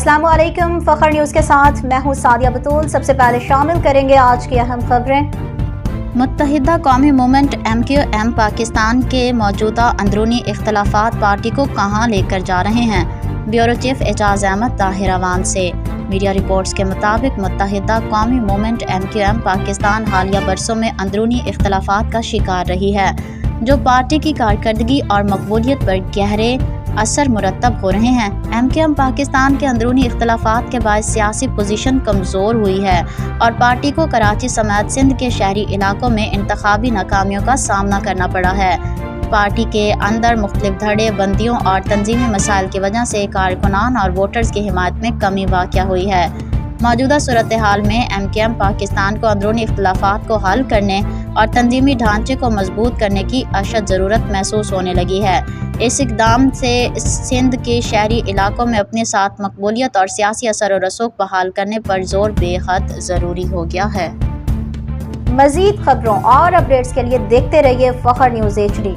السلام علیکم، فخر نیوز کے ساتھ میں ہوں سعدیہ بطول۔ سب سے پہلے شامل کریں گے آج کی اہم خبریں۔ متحدہ قومی موومنٹ MQM پاکستان کے موجودہ اندرونی اختلافات پارٹی کو کہاں لے کر جا رہے ہیں؟ بیورو چیف اعجاز احمد طاہر ایوان سے میڈیا رپورٹس کے مطابق متحدہ قومی موومنٹ MQM پاکستان حالیہ برسوں میں اندرونی اختلافات کا شکار رہی ہے، جو پارٹی کی کارکردگی اور مقبولیت پر گہرے اثر مرتب ہو رہے ہیں۔ MQM پاکستان کے اندرونی اختلافات کے باعث سیاسی پوزیشن کمزور ہوئی ہے اور پارٹی کو کراچی سمیت سندھ کے شہری علاقوں میں انتخابی ناکامیوں کا سامنا کرنا پڑا ہے۔ پارٹی کے اندر مختلف دھڑے بندیوں اور تنظیمی مسائل کی وجہ سے کارکنان اور ووٹرز کی حمایت میں کمی واقع ہوئی ہے۔ موجودہ صورتحال میں MQM پاکستان کو اندرونی اختلافات کو حل کرنے اور تنظیمی ڈھانچے کو مضبوط کرنے کی اشد ضرورت محسوس ہونے لگی ہے۔ اس اقدام سے سندھ کے شہری علاقوں میں اپنے ساتھ مقبولیت اور سیاسی اثر و رسوخ بحال کرنے پر زور بے حد ضروری ہو گیا ہے۔ مزید خبروں اور اپڈیٹس کے لیے دیکھتے رہیے فخر نیوز HD۔